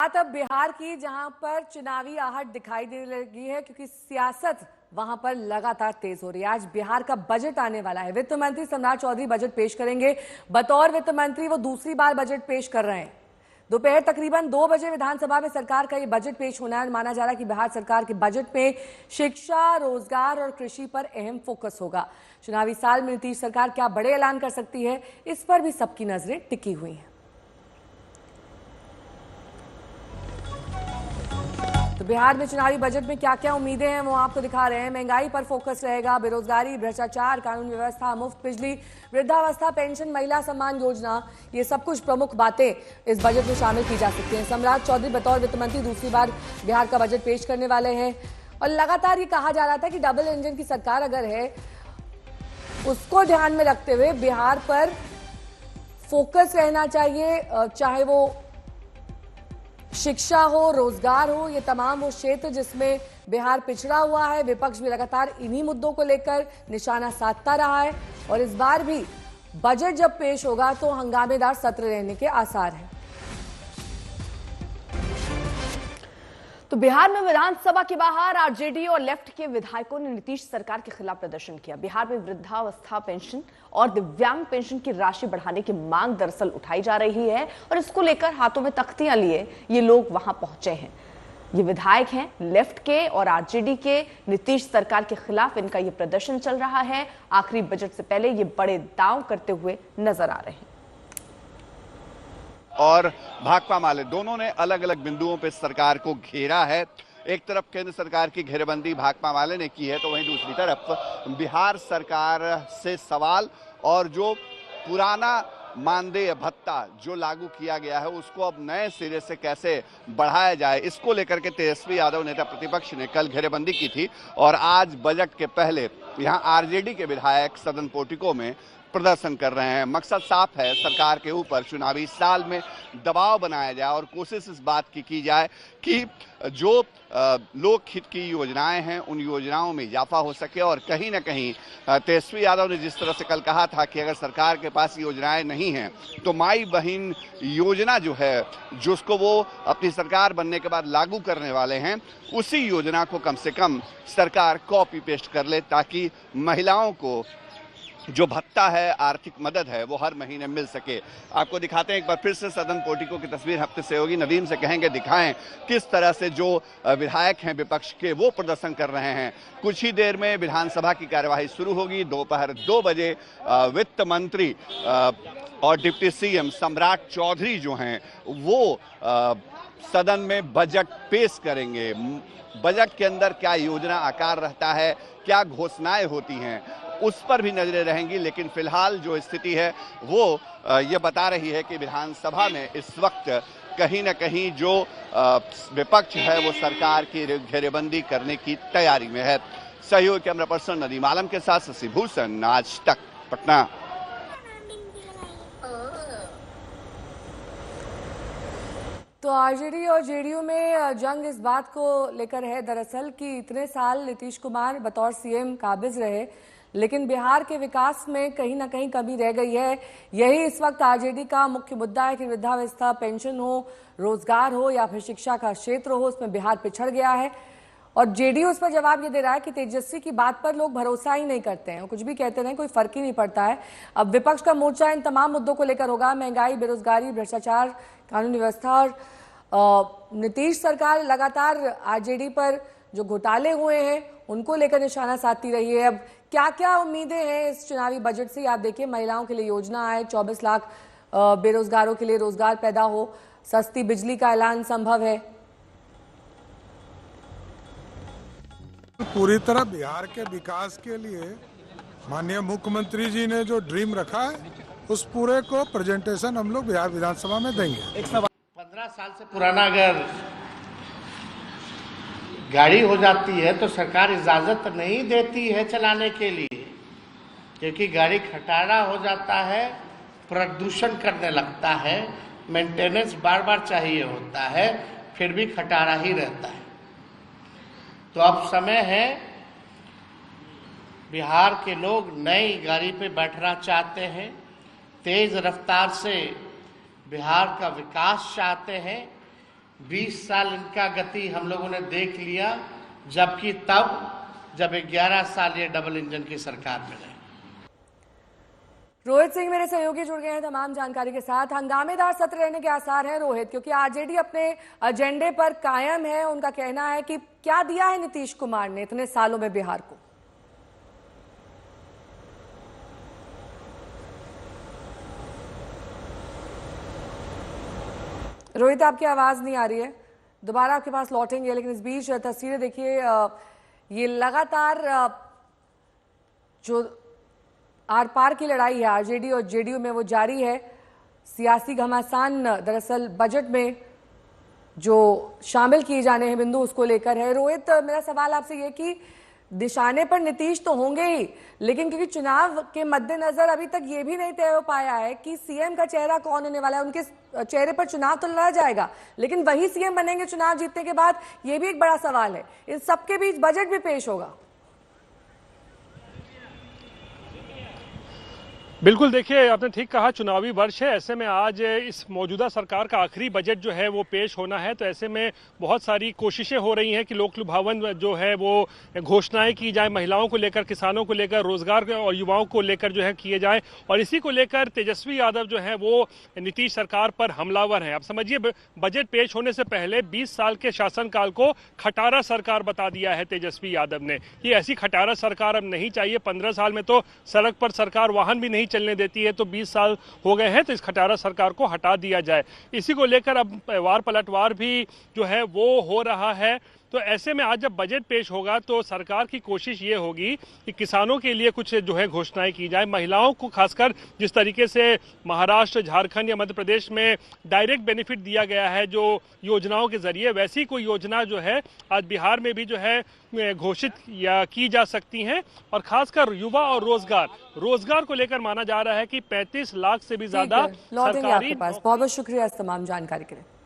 बात अब बिहार की, जहां पर चुनावी आहट दिखाई दे लगी है क्योंकि सियासत वहां पर लगातार तेज हो रही है। आज बिहार का बजट आने वाला है। वित्त मंत्री सम्राट चौधरी बजट पेश करेंगे। बतौर वित्त मंत्री वो दूसरी बार बजट पेश कर रहे हैं। दोपहर तकरीबन 2 बजे विधानसभा में सरकार का ये बजट पेश होना है। माना जा रहा है कि बिहार सरकार के बजट में शिक्षा, रोजगार और कृषि पर अहम फोकस होगा। चुनावी साल में नीतीश सरकार क्या बड़े ऐलान कर सकती है, इस पर भी सबकी नजरें टिकी हुई हैं। तो बिहार में चुनावी बजट में क्या क्या उम्मीदें हैं वो आपको दिखा रहे हैं। महंगाई पर फोकस रहेगा, बेरोजगारी, भ्रष्टाचार, कानून व्यवस्था, मुफ्त बिजली, वृद्धावस्था पेंशन, महिला सम्मान योजना, ये सब कुछ प्रमुख बातें इस बजट में शामिल की जा सकती हैं। सम्राट चौधरी बतौर वित्त मंत्री दूसरी बार बिहार का बजट पेश करने वाले हैं। और लगातार ये कहा जा रहा था कि डबल इंजन की सरकार अगर है, उसको ध्यान में रखते हुए बिहार पर फोकस रहना चाहिए। चाहे वो शिक्षा हो, रोजगार हो, ये तमाम वो क्षेत्र जिसमें बिहार पिछड़ा हुआ है। विपक्ष भी लगातार इन्हीं मुद्दों को लेकर निशाना साधता रहा है और इस बार भी बजट जब पेश होगा तो हंगामेदार सत्र रहने के आसार हैं। तो बिहार में विधानसभा के बाहर आरजेडी और लेफ्ट के विधायकों ने नीतीश सरकार के खिलाफ प्रदर्शन किया। बिहार में वृद्धावस्था पेंशन और दिव्यांग पेंशन की राशि बढ़ाने की मांग दरअसल उठाई जा रही है और इसको लेकर हाथों में तख्तियां लिए ये लोग वहां पहुंचे हैं। ये विधायक हैं लेफ्ट के और आरजेडी के। नीतीश सरकार के खिलाफ इनका ये प्रदर्शन चल रहा है। आखिरी बजट से पहले ये बड़े दांव करते हुए नजर आ रहे हैं। और भाकपा माले दोनों ने अलग अलग बिंदुओं पे सरकार को घेरा है। एक तरफ केंद्र सरकार की घेरेबंदी भाकपा माले ने की है, तो वहीं दूसरी तरफ बिहार सरकार से सवाल। और जो पुराना मानदेय भत्ता जो लागू किया गया है उसको अब नए सिरे से कैसे बढ़ाया जाए, इसको लेकर के तेजस्वी यादव नेता प्रतिपक्ष ने कल घेरेबंदी की थी और आज बजट के पहले यहां आरजेडी के विधायक सदन पोर्टिको में प्रदर्शन कर रहे हैं। मकसद साफ है, सरकार के ऊपर चुनावी साल में दबाव बनाया जाए और कोशिश इस बात की जाए कि जो लोक हित की योजनाएं हैं उन योजनाओं में इजाफा हो सके। और कहीं ना कहीं तेजस्वी यादव ने जिस तरह से कल कहा था कि अगर सरकार के पास योजनाएं नहीं हैं तो माई बहन योजना जो है, जिसको वो अपनी सरकार बनने के बाद लागू करने वाले हैं, उसी योजना को कम से कम सरकार कॉपी पेस्ट कर ले ताकि महिलाओं को जो भत्ता है, आर्थिक मदद है, वो हर महीने मिल सके। आपको दिखाते हैं एक बार फिर से सदन पोर्टिको की तस्वीर। हफ्ते सहयोगी नदीम से कहेंगे दिखाएं किस तरह से जो विधायक हैं विपक्ष के वो प्रदर्शन कर रहे हैं। कुछ ही देर में विधानसभा की कार्यवाही शुरू होगी। दोपहर 2 बजे वित्त मंत्री और डिप्टी सीएम सम्राट चौधरी जो हैं वो सदन में बजट पेश करेंगे। बजट के अंदर क्या योजना आकार रहता है, क्या घोषणाएं होती हैं, उस पर भी नजरें रहेंगी। लेकिन फिलहाल जो स्थिति है वो ये बता रही है कि विधानसभा में इस वक्त कहीं न कहीं जो विपक्ष है वो सरकार की घेरेबंदी करने की तैयारी में है। सहयोगी कैमरा पर्सन नदीम आलम के साथ शशि भूषण, आज तक, पटना। तो आरजेडी और जेडीयू में जंग इस बात को लेकर है दरअसल कि इतने साल नीतीश कुमार बतौर सीएम काबिज रहे, लेकिन बिहार के विकास में कहीं ना कहीं कमी रह गई है। यही इस वक्त आरजेडी का मुख्य मुद्दा है कि वृद्धावस्था पेंशन हो, रोजगार हो या फिर शिक्षा का क्षेत्र हो, उसमें बिहार पिछड़ गया है। और जेडीयू उस पर जवाब ये दे रहा है कि तेजस्वी की बात पर लोग भरोसा ही नहीं करते हैं, कुछ भी कहते रहे, कोई फर्क ही नहीं पड़ता है। अब विपक्ष का मोर्चा इन तमाम मुद्दों को लेकर होगा, महंगाई, बेरोजगारी, भ्रष्टाचार, कानून व्यवस्था। और नीतीश सरकार लगातार आरजेडी पर जो घोटाले हुए हैं उनको लेकर निशाना साधती रही है। अब क्या क्या उम्मीदें हैं इस चुनावी बजट से? आप देखिए, महिलाओं के लिए योजना है, 24 लाख बेरोजगारों के लिए रोजगार पैदा हो, सस्ती बिजली का ऐलान संभव है। पूरी तरह बिहार के विकास के लिए माननीय मुख्यमंत्री जी ने जो ड्रीम रखा है उस पूरे को प्रेजेंटेशन हम लोग बिहार विधानसभा में देंगे। 15 साल से पुराना अगर गाड़ी हो जाती है तो सरकार इजाजत नहीं देती है चलाने के लिए, क्योंकि गाड़ी खटारा हो जाता है, प्रदूषण करने लगता है, मेंटेनेंस बार बार चाहिए होता है, फिर भी खटारा ही रहता है। तो अब समय है, बिहार के लोग नई गाड़ी पे बैठना चाहते हैं, तेज रफ्तार से बिहार का विकास चाहते हैं। 20 साल इनका गति हम लोगों ने देख लिया, जबकि तब जब 11 साल ये डबल इंजन की सरकार में रहे। रोहित सिंह मेरे सहयोगी जुड़ गए हैं तमाम जानकारी के साथ। हंगामेदार सत्र रहने के आसार हैं रोहित, क्योंकि आरजेडी अपने एजेंडे पर कायम है। उनका कहना है कि क्या दिया है नीतीश कुमार ने इतने सालों में बिहार को। रोहित, आपकी आवाज नहीं आ रही है, दोबारा आपके पास लौटेंगे, लेकिन इस बीच तस्वीरें देखिए। ये लगातार जो आर पार की लड़ाई है आरजेडी और जेडीयू में वो जारी है। सियासी घमासान दरअसल बजट में जो शामिल किए जाने हैं बिंदु उसको लेकर है। रोहित, मेरा सवाल आपसे ये कि निशाने पर नीतीश तो होंगे ही, लेकिन क्योंकि चुनाव के मद्देनजर अभी तक ये भी नहीं तय हो पाया है कि सीएम का चेहरा कौन होने वाला है। उनके चेहरे पर चुनाव तो लड़ा जाएगा, लेकिन वही सीएम बनेंगे चुनाव जीतने के बाद, ये भी एक बड़ा सवाल है। इन सबके बीच बजट भी पेश होगा। बिल्कुल, देखिए आपने ठीक कहा, चुनावी वर्ष है। ऐसे में आज इस मौजूदा सरकार का आखिरी बजट जो है वो पेश होना है, तो ऐसे में बहुत सारी कोशिशें हो रही हैं कि लोक लुभावन जो है वो घोषणाएं की जाए, महिलाओं को लेकर, किसानों को लेकर, रोजगार और युवाओं को लेकर जो है किए जाए। और इसी को लेकर तेजस्वी यादव जो है वो नीतीश सरकार पर हमलावर हैं। आप समझिए, बजट पेश होने से पहले 20 साल के शासनकाल को खटारा सरकार बता दिया है तेजस्वी यादव ने। ये ऐसी खटारा सरकार अब नहीं चाहिए। 15 साल में तो सड़क पर सरकार वाहन भी नहीं चलने देती है, तो 20 साल हो गए हैं, तो इस खटारा सरकार को हटा दिया जाए। इसी को लेकर अब वार पलटवार भी जो है वो हो रहा है। तो ऐसे में आज जब बजट पेश होगा तो सरकार की कोशिश ये होगी कि किसानों के लिए कुछ जो है घोषणाएं की जाए, महिलाओं को खासकर जिस तरीके से महाराष्ट्र, झारखंड या मध्य प्रदेश में डायरेक्ट बेनिफिट दिया गया है जो योजनाओं के जरिए, वैसी कोई योजना जो है आज बिहार में भी जो है घोषित या की जा सकती हैं। और खासकर युवा और रोजगार को लेकर माना जा रहा है कि 35 लाख से भी ज्यादा लौटेंगे आपके पास। बहुत बहुत शुक्रिया इस तमाम जानकारी के लिए।